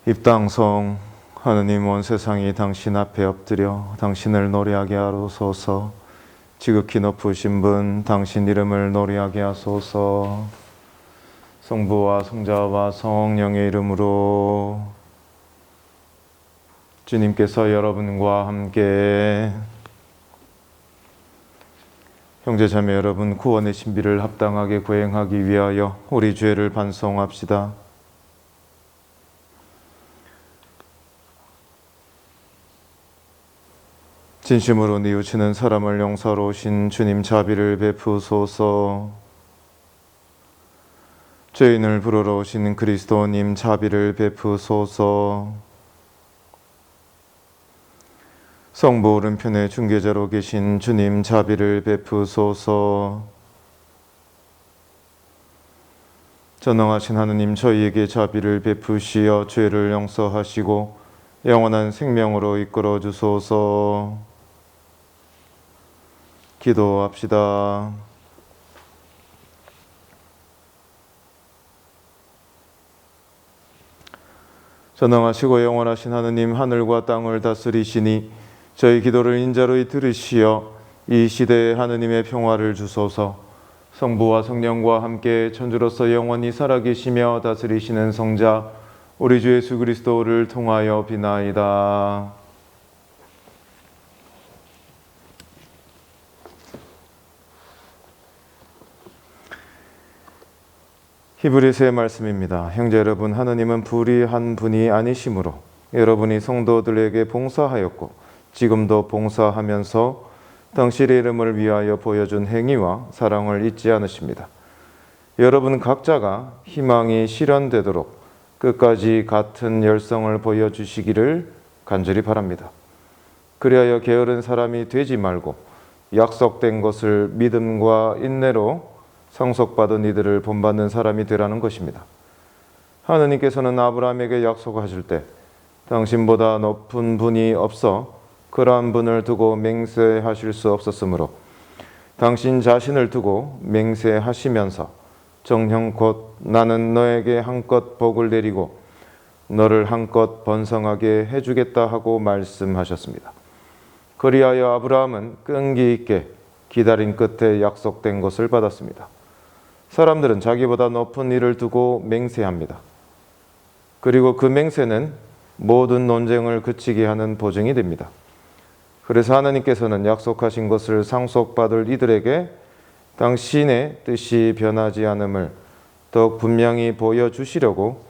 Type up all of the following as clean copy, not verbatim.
입당성 하느님, 온 세상이 당신 앞에 엎드려 당신을 노래하게 하소서. 지극히 높으신 분 당신 이름을 노래하게 하소서. 성부와 성자와 성령의 이름으로. 주님께서 여러분과 함께. 형제자매 여러분, 구원의 신비를 합당하게 거행하기 위하여 우리 죄를 반성합시다. 진심으로 뉘우치는 사람을 용서하러 오신 주님, 자비를 베푸소서. 죄인을 부르러 오신 그리스도님, 자비를 베푸소서. 성부 오른편에 중개자로 계신 주님, 자비를 베푸소서. 전능하신 하느님, 저희에게 자비를 베푸시어 죄를 용서하시고 영원한 생명으로 이끌어 주소서. 기도합시다. 전능하시고 영원하신 하느님, 하늘과 땅을 다스리시니 저희 기도를 인자로이 들으시어 이 시대에 하느님의 평화를 주소서. 성부와 성령과 함께 천주로서 영원히 살아계시며 다스리시는 성자 우리 주 예수 그리스도를 통하여 비나이다. 히브리서의 말씀입니다. 형제 여러분, 하느님은 불의한 분이 아니시므로 여러분이 성도들에게 봉사하였고 지금도 봉사하면서 당신의 이름을 위하여 보여준 행위와 사랑을 잊지 않으십니다. 여러분 각자가 희망이 실현되도록 끝까지 같은 열성을 보여주시기를 간절히 바랍니다. 그리하여 게으른 사람이 되지 말고 약속된 것을 믿음과 인내로 상속받은 이들을 본받는 사람이 되라는 것입니다. 하느님께서는 아브라함에게 약속하실 때 당신보다 높은 분이 없어 그러한 분을 두고 맹세하실 수 없었으므로 당신 자신을 두고 맹세하시면서 정형곧 나는 너에게 한껏 복을 내리고 너를 한껏 번성하게 해주겠다 하고 말씀하셨습니다. 그리하여 아브라함은 끈기 있게 기다린 끝에 약속된 것을 받았습니다. 사람들은 자기보다 높은 일을 두고 맹세합니다. 그리고 그 맹세는 모든 논쟁을 그치게 하는 보증이 됩니다. 그래서 하나님께서는 약속하신 것을 상속받을 이들에게 당신의 뜻이 변하지 않음을 더욱 분명히 보여주시려고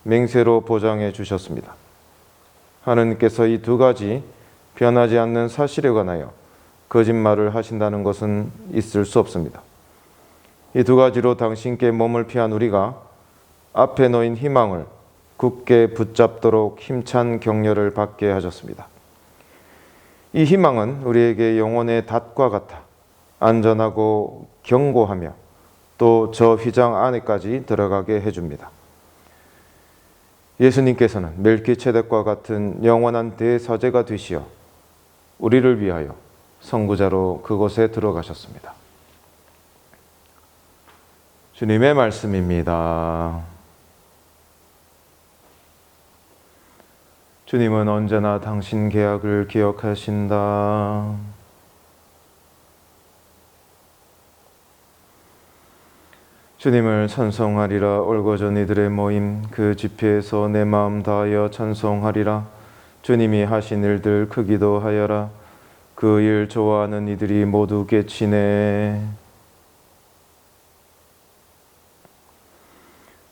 맹세로 보장해 주셨습니다. 하나님께서 이 두 가지 변하지 않는 사실에 관하여 거짓말을 하신다는 것은 있을 수 없습니다. 이 두 가지로 당신께 몸을 피한 우리가 앞에 놓인 희망을 굳게 붙잡도록 힘찬 격려를 받게 하셨습니다. 이 희망은 우리에게 영혼의 닷과 같아 안전하고 견고하며 또 저 휘장 안에까지 들어가게 해줍니다. 예수님께서는 멜기체덱과 같은 영원한 대사제가 되시어 우리를 위하여 선구자로 그곳에 들어가셨습니다. 주님의 말씀입니다. 주님은 언제나 당신 계약을 기억하신다. 주님을 찬송하리라. 올거전 이들의 모임 그 집회에서 내 마음 다하여 찬송하리라. 주님이 하신 일들 크기도 하여라. 그 일 좋아하는 이들이 모두 깨치네.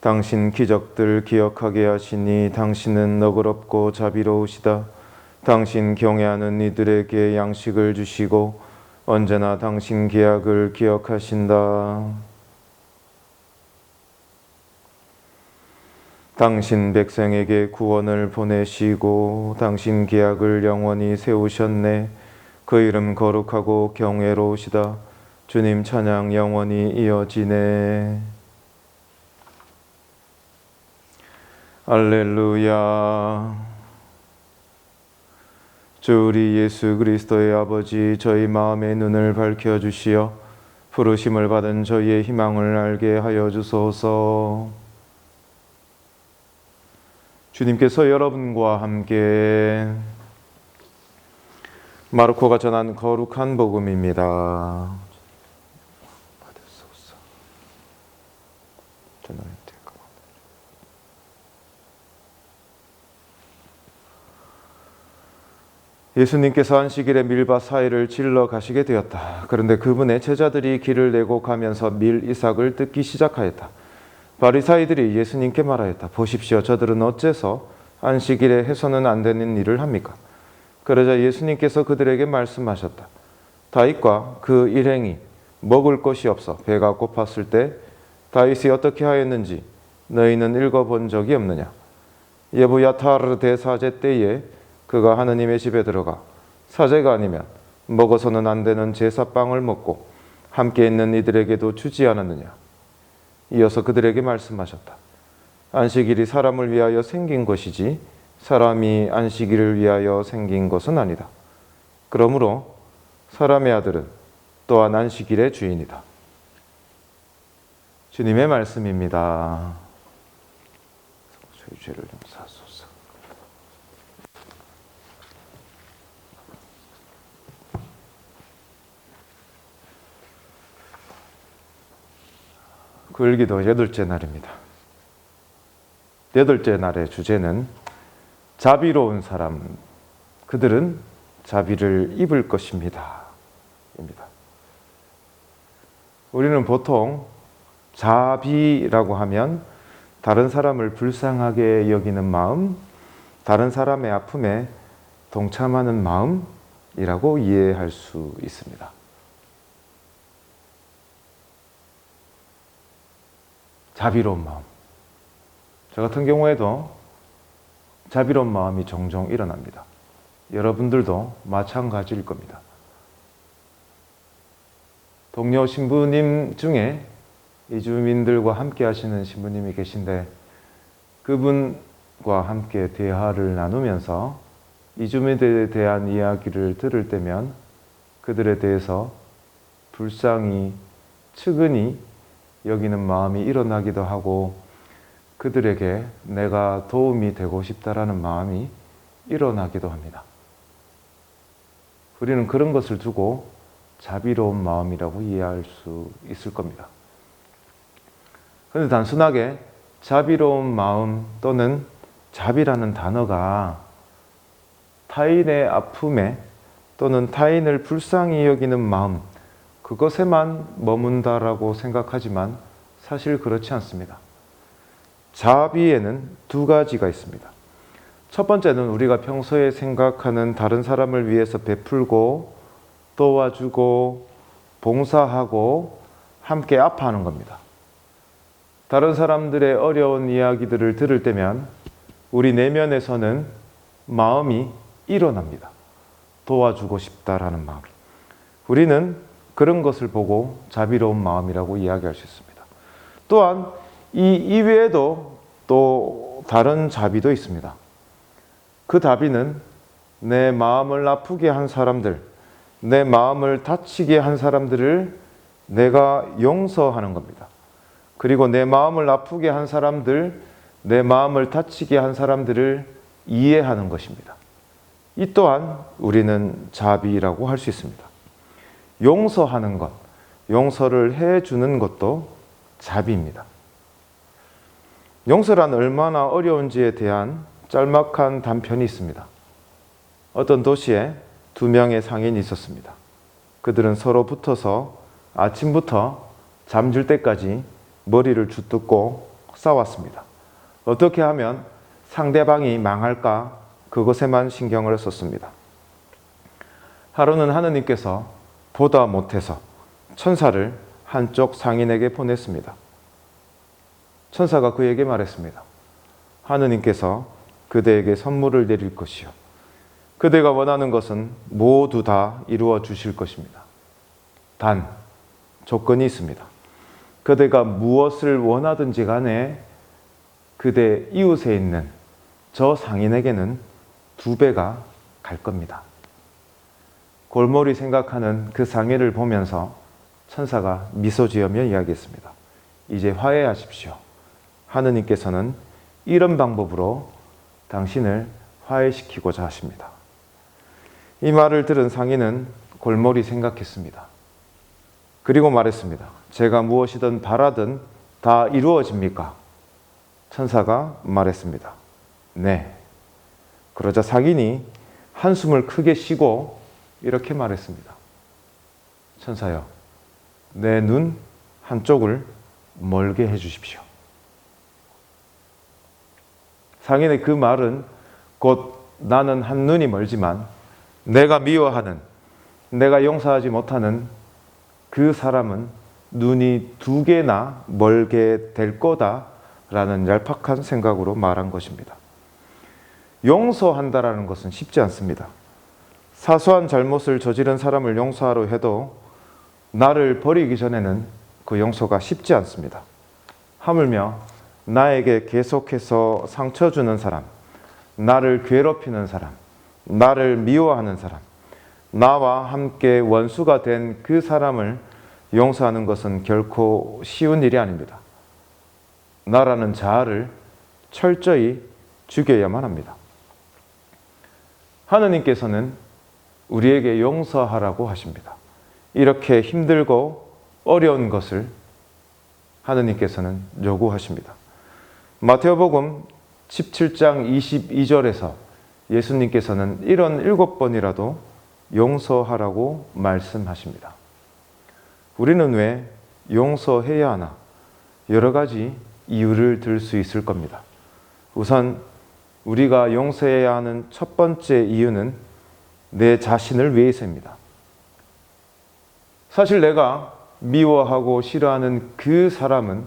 당신 기적들 기억하게 하시니 당신은 너그럽고 자비로우시다. 당신 경외하는 이들에게 양식을 주시고 언제나 당신 계약을 기억하신다. 당신 백성에게 구원을 보내시고 당신 계약을 영원히 세우셨네. 그 이름 거룩하고 경외로우시다. 주님 찬양 영원히 이어지네. 할렐루야. 주 우리 예수 그리스도의 아버지, 저희 마음의 눈을 밝혀주시어 부르심을 받은 저희의 희망을 알게 하여 주소서. 주님께서 여러분과 함께 마르코가 전한 거룩한 복음입니다. 예수님께서 안식일에 밀밭 사이를 질러 가시게 되었다. 그런데 그분의 제자들이 길을 내고 가면서 밀 이삭을 뜯기 시작하였다. 바리사이들이 예수님께 말하였다. 보십시오, 저들은 어째서 안식일에 해서는 안 되는 일을 합니까? 그러자 예수님께서 그들에게 말씀하셨다. 다윗과 그 일행이 먹을 것이 없어 배가 고팠을 때 다윗이 어떻게 하였는지 너희는 읽어본 적이 없느냐? 예부야타르 대사제 때에 그가 하느님의 집에 들어가 사제가 아니면 먹어서는 안 되는 제사빵을 먹고 함께 있는 이들에게도 주지 않았느냐? 이어서 그들에게 말씀하셨다. 안식일이 사람을 위하여 생긴 것이지 사람이 안식일을 위하여 생긴 것은 아니다. 그러므로 사람의 아들은 또한 안식일의 주인이다. 주님의 말씀입니다. 저희 죄를 용서하소서. 구일기도 8째 날입니다. 8째 날의 주제는 자비로운 사람, 그들은 자비를 입을 것입니다. 입니다. 우리는 보통 자비라고 하면 다른 사람을 불쌍하게 여기는 마음, 다른 사람의 아픔에 동참하는 마음이라고 이해할 수 있습니다. 자비로운 마음. 저 같은 경우에도 자비로운 마음이 종종 일어납니다. 여러분들도 마찬가지일 겁니다. 동료 신부님 중에 이주민들과 함께 하시는 신부님이 계신데 그분과 함께 대화를 나누면서 이주민들에 대한 이야기를 들을 때면 그들에 대해서 불쌍히, 측은히 여기는 마음이 일어나기도 하고 그들에게 내가 도움이 되고 싶다라는 마음이 일어나기도 합니다. 우리는 그런 것을 두고 자비로운 마음이라고 이해할 수 있을 겁니다. 그런데 단순하게 자비로운 마음 또는 자비라는 단어가 타인의 아픔에 또는 타인을 불쌍히 여기는 마음, 그것에만 머문다라고 생각하지만 사실 그렇지 않습니다. 자비에는 두 가지가 있습니다. 첫 번째는 우리가 평소에 생각하는 다른 사람을 위해서 베풀고 도와주고 봉사하고 함께 아파하는 겁니다. 다른 사람들의 어려운 이야기들을 들을 때면 우리 내면에서는 마음이 일어납니다. 도와주고 싶다라는 마음. 우리는 그런 것을 보고 자비로운 마음이라고 이야기할 수 있습니다. 또한 이 이외에도 또 다른 자비도 있습니다. 그 자비는 내 마음을 아프게 한 사람들, 내 마음을 다치게 한 사람들을 내가 용서하는 겁니다. 그리고 내 마음을 아프게 한 사람들, 내 마음을 다치게 한 사람들을 이해하는 것입니다. 이 또한 우리는 자비라고 할 수 있습니다. 용서하는 것, 용서를 해주는 것도 자비입니다. 용서란 얼마나 어려운지에 대한 짤막한 단편이 있습니다. 어떤 도시에 2명의 상인이 있었습니다. 그들은 서로 붙어서 아침부터 잠들 때까지 머리를 죽뜯고 싸웠습니다. 어떻게 하면 상대방이 망할까 그것에만 신경을 썼습니다. 하루는 하느님께서 보다 못해서 천사를 한쪽 상인에게 보냈습니다. 천사가 그에게 말했습니다. 하느님께서 그대에게 선물을 내릴 것이요. 그대가 원하는 것은 모두 다 이루어 주실 것입니다. 단, 조건이 있습니다. 그대가 무엇을 원하든지 간에 그대 이웃에 있는 저 상인에게는 2배가 갈 겁니다. 골몰이 생각하는 그 상인을 보면서 천사가 미소 지으며 이야기했습니다. 이제 화해하십시오. 하느님께서는 이런 방법으로 당신을 화해시키고자 하십니다. 이 말을 들은 상인은 골머리 생각했습니다. 그리고 말했습니다. 제가 무엇이든 바라든 다 이루어집니까? 천사가 말했습니다. 네. 그러자 상인이 한숨을 크게 쉬고 이렇게 말했습니다. 천사여, 내 눈 한쪽을 멀게 해주십시오. 상인의 그 말은 곧 나는 한눈이 멀지만 내가 미워하는, 내가 용서하지 못하는 그 사람은 눈이 두 개나 멀게 될 거다라는 얄팍한 생각으로 말한 것입니다. 용서한다라는 것은 쉽지 않습니다. 사소한 잘못을 저지른 사람을 용서하려 해도 나를 버리기 전에는 그 용서가 쉽지 않습니다. 하물며 나에게 계속해서 상처 주는 사람, 나를 괴롭히는 사람, 나를 미워하는 사람, 나와 함께 원수가 된 그 사람을 용서하는 것은 결코 쉬운 일이 아닙니다. 나라는 자아를 철저히 죽여야만 합니다. 하느님께서는 우리에게 용서하라고 하십니다. 이렇게 힘들고 어려운 것을 하느님께서는 요구하십니다. 마태복음 17장 22절에서 예수님께서는 이런 7번이라도 용서하라고 말씀하십니다. 우리는 왜 용서해야 하나? 여러 가지 이유를 들 수 있을 겁니다. 우선 우리가 용서해야 하는 첫 번째 이유는 내 자신을 위해서입니다. 사실 내가 미워하고 싫어하는 그 사람은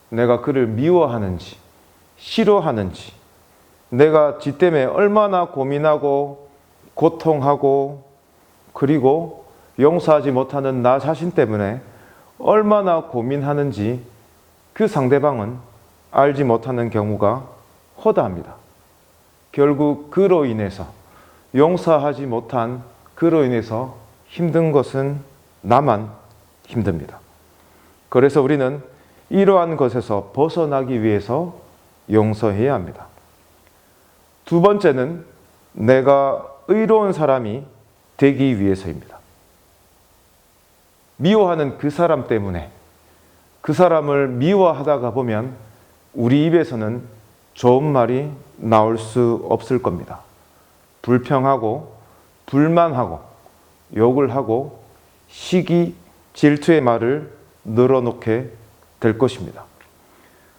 내가 그를 미워하는지 싫어하는지, 내가 지 때문에 얼마나 고민하고 고통하고 그리고 용서하지 못하는 나 자신 때문에 얼마나 고민하는지 그 상대방은 알지 못하는 경우가 허다합니다. 결국 그로 인해서 용서하지 못한 그로 인해서 힘든 것은 나만 힘듭니다. 그래서 우리는 이러한 것에서 벗어나기 위해서 용서해야 합니다. 두 번째는 내가 의로운 사람이 되기 위해서입니다. 미워하는 그 사람 때문에 그 사람을 미워하다가 보면 우리 입에서는 좋은 말이 나올 수 없을 겁니다. 불평하고 불만하고 욕을 하고 시기, 질투의 말을 늘어놓게 될 것입니다.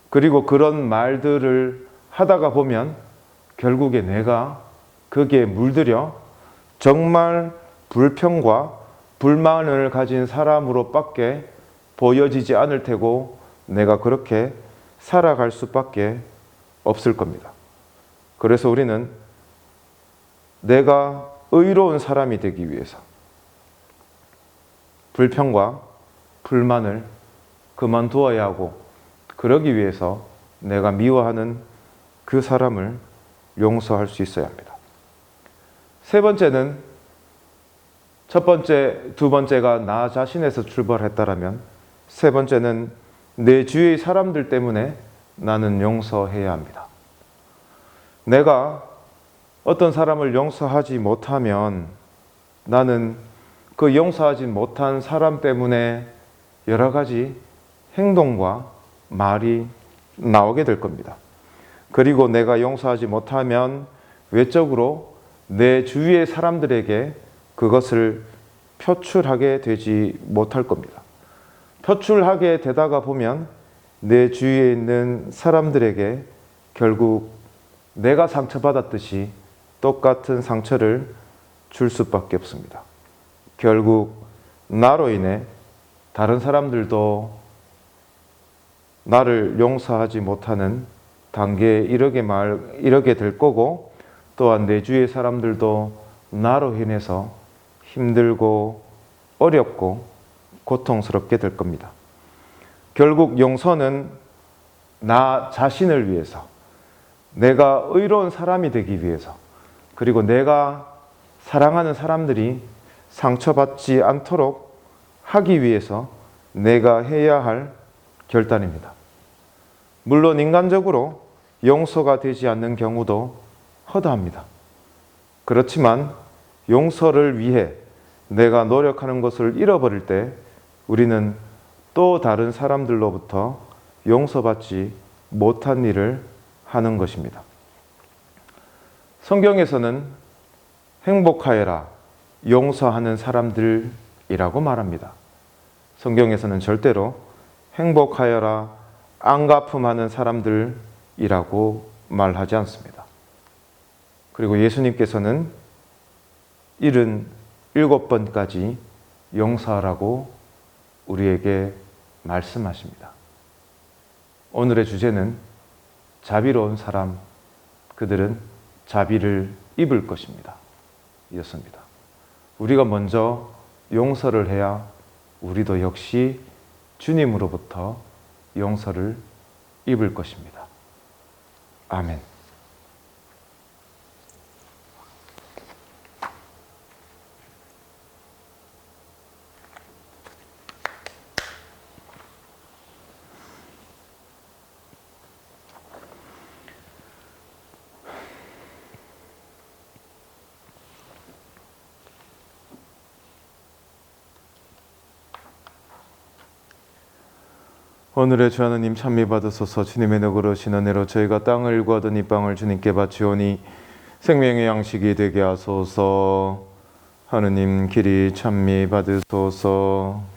그리고 그런 말들을 하다가 보면 결국에 내가 거기에 물들여 정말 불평과 불만을 가진 사람으로밖에 보여지지 않을 테고 내가 그렇게 살아갈 수밖에 없을 겁니다. 그래서 우리는 내가 의로운 사람이 되기 위해서 불평과 불만을 그만두어야 하고 그러기 위해서 내가 미워하는 그 사람을 용서할 수 있어야 합니다. 세 번째는 첫 번째, 두 번째가 나 자신에서 출발했다라면 세 번째는 내 주위의 사람들 때문에 나는 용서해야 합니다. 내가 어떤 사람을 용서하지 못하면 나는 그 용서하지 못한 사람 때문에 여러 가지 행동과 말이 나오게 될 겁니다. 그리고 내가 용서하지 못하면 외적으로 내 주위의 사람들에게 그것을 표출하게 되지 못할 겁니다. 표출하게 되다가 보면 내 주위에 있는 사람들에게 결국 내가 상처받았듯이 똑같은 상처를 줄 수밖에 없습니다. 결국 나로 인해 다른 사람들도 나를 용서하지 못하는 단계에 이르게 될 거고 또한 내 주위의 사람들도 나로 인해서 힘들고 어렵고 고통스럽게 될 겁니다. 결국 용서는 나 자신을 위해서, 내가 의로운 사람이 되기 위해서, 그리고 내가 사랑하는 사람들이 상처받지 않도록 하기 위해서 내가 해야 할 결단입니다. 물론 인간적으로 용서가 되지 않는 경우도 허다합니다. 그렇지만 용서를 위해 내가 노력하는 것을 잃어버릴 때 우리는 또 다른 사람들로부터 용서받지 못한 일을 하는 것입니다. 성경에서는 행복하여라, 용서하는 사람들이라고 말합니다. 성경에서는 절대로 행복하여라, 안갚음하는 사람들이라고 말하지 않습니다. 그리고 예수님께서는 77번까지 용서하라고 우리에게 말씀하십니다. 오늘의 주제는 자비로운 사람, 그들은 자비를 입을 것입니다. 이었습니다. 우리가 먼저 용서를 해야 우리도 역시 주님으로부터 용서를 입을 것입니다. 아멘. 오늘의 주 하나님 찬미 받으소서. 주님의 너그러신 은혜로 저희가 땅을 구하던 이 빵을 주님께 바치오니 생명의 양식이 되게 하소서. 하느님 길이 찬미 받으소서.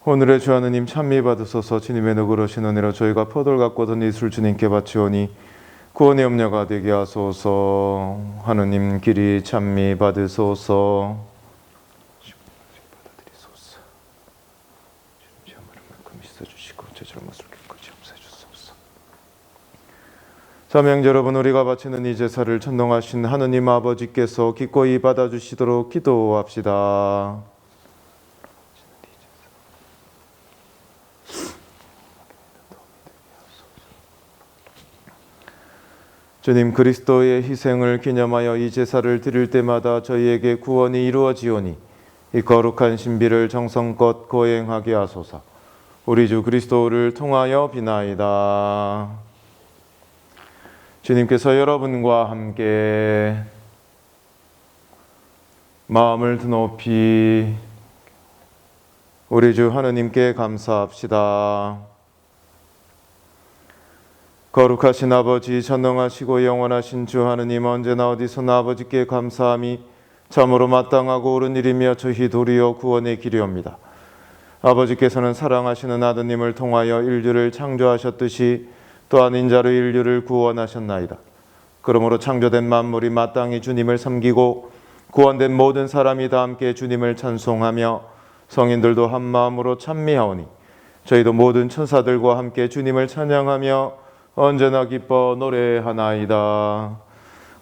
오늘의 주 하느님 찬미 받으소서. 주님의 너그러신 은혜로 저희가 포도를 갖고던 이술 주님께 바치오니 구원의 염려가 되게 하소서. 하느님 길이 찬미 받으소서. 받아들이소서. 주님 만큼 있어주시고 제 잘못을 깨끗이 없애주소서. 자명자 여러분, 우리가 바치는 이 제사를 천동하신 하느님 아버지께서 기꺼이 받아주시도록 기도합시다. 주님, 그리스도의 희생을 기념하여 이 제사를 드릴 때마다 저희에게 구원이 이루어지오니 이 거룩한 신비를 정성껏 거행하게 하소서. 우리 주 그리스도를 통하여 비나이다. 주님께서 여러분과 함께 마음을 드높이 우리 주 하느님께 감사합시다. 거룩하신 아버지, 전능하시고 영원하신 주 하느님, 언제나 어디서나 아버지께 감사함이 참으로 마땅하고 옳은 일이며 저희 도리어 구원의 길이옵니다. 아버지께서는 사랑하시는 아드님을 통하여 인류를 창조하셨듯이 또한 인자로 인류를 구원하셨나이다. 그러므로 창조된 만물이 마땅히 주님을 섬기고 구원된 모든 사람이 다 함께 주님을 찬송하며 성인들도 한 마음으로 찬미하오니 저희도 모든 천사들과 함께 주님을 찬양하며 언제나 기뻐 노래하나이다.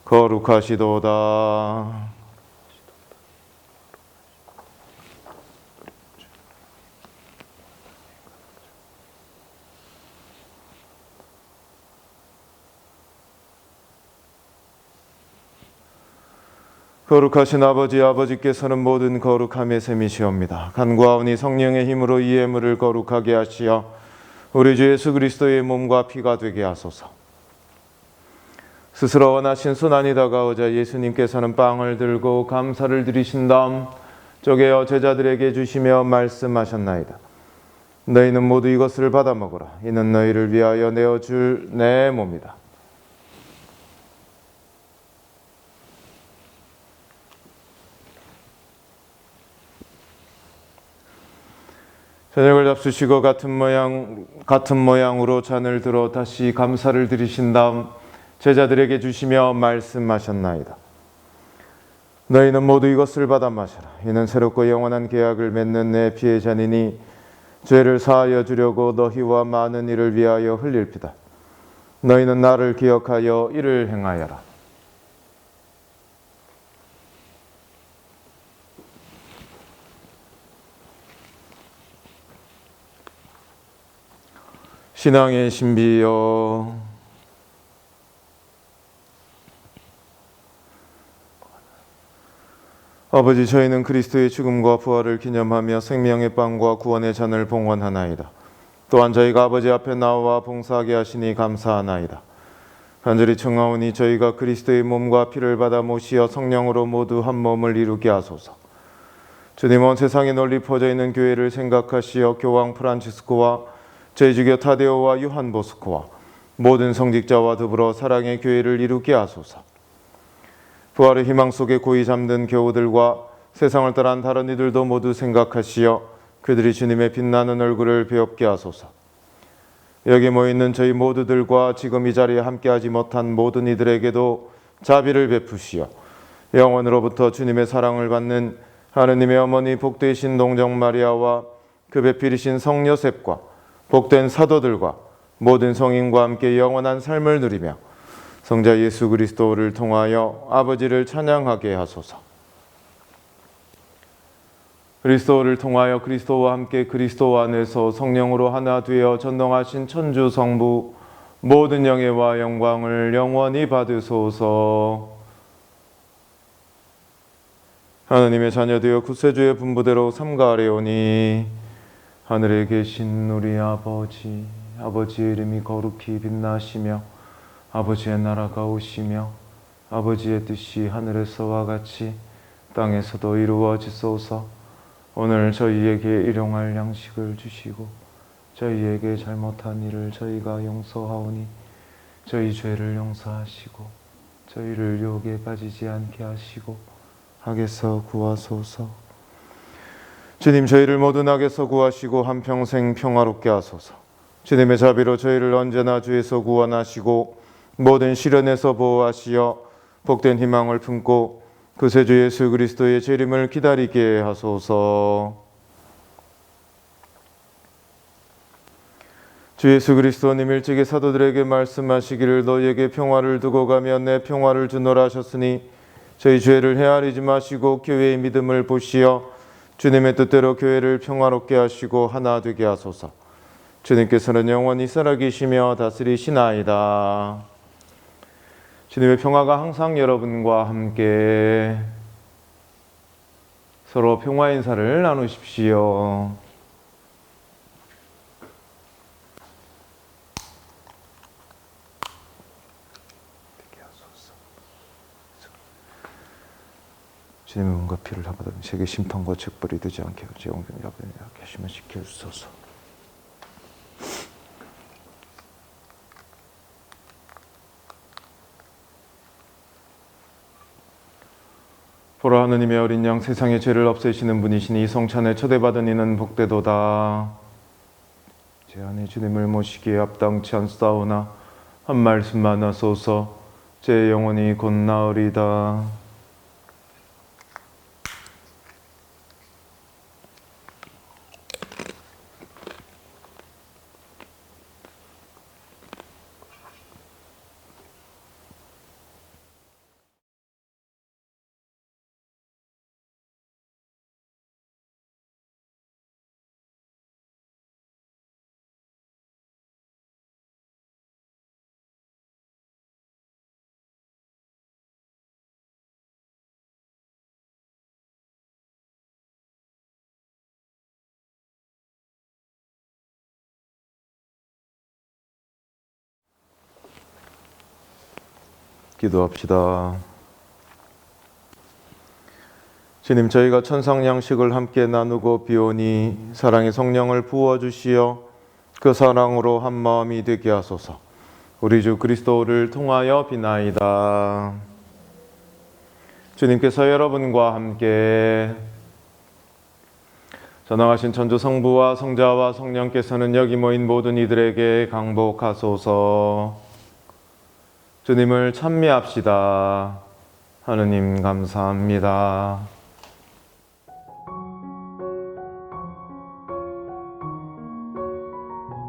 거룩하시도다. 거룩하신 아버지, 아버지께서는 모든 거룩함의 셈이시옵니다. 간구하오니 성령의 힘으로 이 예물을 거룩하게 하시어 우리 주 예수 그리스도의 몸과 피가 되게 하소서. 스스로 원하신 순환이 다가오자 예수님께서는 빵을 들고 감사를 드리신 다음 쪼개어 제자들에게 주시며 말씀하셨나이다. 너희는 모두 이것을 받아 먹으라. 이는 너희를 위하여 내어줄 내 몸이다. 저녁을 잡수시고 같은 모양으로 잔을 들어 다시 감사를 드리신 다음 제자들에게 주시며 말씀하셨나이다. 너희는 모두 이것을 받아 마셔라. 이는 새롭고 영원한 계약을 맺는 내 피의 잔이니 죄를 사하여 주려고 너희와 많은 이를 위하여 흘릴 피다. 너희는 나를 기억하여 이를 행하여라. 신앙의 신비여, 아버지, 저희는 그리스도의 죽음과 부활을 기념하며 생명의 빵과 구원의 잔을 봉헌하나이다. 또한 저희가 아버지 앞에 나와 봉사하게 하시니 감사하나이다. 간절히 청하오니 저희가 그리스도의 몸과 피를 받아 모시어 성령으로 모두 한 몸을 이루게 하소서. 주님, 온 세상에 널리 퍼져 있는 교회를 생각하시어 교황 프란치스코와 제주교 타데오와 요한 보스코와 모든 성직자와 더불어 사랑의 교회를 이루게 하소서. 부활의 희망 속에 고이 잠든 교우들과 세상을 떠난 다른 이들도 모두 생각하시어 그들이 주님의 빛나는 얼굴을 배웁게 하소서. 여기 모여있는 저희 모두들과 지금 이 자리에 함께하지 못한 모든 이들에게도 자비를 베푸시어 영원으로부터 주님의 사랑을 받는 하느님의 어머니 복되신 동정 마리아와 그 배필이신 성 요셉과 복된 사도들과 모든 성인과 함께 영원한 삶을 누리며 성자 예수 그리스도를 통하여 아버지를 찬양하게 하소서. 그리스도를 통하여 그리스도와 함께 그리스도 안에서 성령으로 하나 되어 전능하신 천주 성부 모든 영예와 영광을 영원히 받으소서. 하나님의 자녀되어 구세주의 분부대로 삼가하려니 하늘에 계신 우리 아버지의 이름이 거룩히 빛나시며 아버지의 나라가 오시며 아버지의 뜻이 하늘에서와 같이 땅에서도 이루어지소서. 오늘 저희에게 일용할 양식을 주시고 저희에게 잘못한 일을 저희가 용서하오니 저희 죄를 용서하시고 저희를 유혹에 빠지지 않게 하시고 악에서 구하소서. 주님, 저희를 모든 악에서 구하시고 한평생 평화롭게 하소서. 주님의 자비로 저희를 언제나 주에서 구원하시고 모든 시련에서 보호하시어 복된 희망을 품고 구세주 예수 그리스도의 재림을 기다리게 하소서. 주 예수 그리스도님 일찍이 사도들에게 말씀하시기를 너희에게 평화를 두고 가면 내 평화를 주노라 하셨으니 저희 죄를 헤아리지 마시고 교회의 믿음을 보시어 주님의 뜻대로 교회를 평화롭게 하시고 하나 되게 하소서. 주님께서는 영원히 살아계시며 다스리시나이다. 주님의 평화가 항상 여러분과 함께. 서로 평화 인사를 나누십시오. 주님의 몸과 피를 합하다 세계 심판과 책벌이 되지 않게 영병이 아버지께 하시면 지켜주소서. 보라, 하느님의 어린 양 세상의 죄를 없애시는 분이시니 성찬에 초대받은 이는 복되도다. 제 안에 주님을 모시기에 합당치 않사오나 한 말씀만 하소서. 제 영혼이 곧 나으리다. 기도합시다. 주님, 저희가 천상 양식을 함께 나누고 비오니 사랑의 성령을 부어주시어 그 사랑으로 한 마음이 되게 하소서. 우리 주 그리스도를 통하여 비나이다. 주님께서 여러분과 함께 전능하신 천주 성부와 성자와 성령께서는 여기 모인 모든 이들에게 강복하소서. 주님을 찬미합시다. 하느님 감사합니다.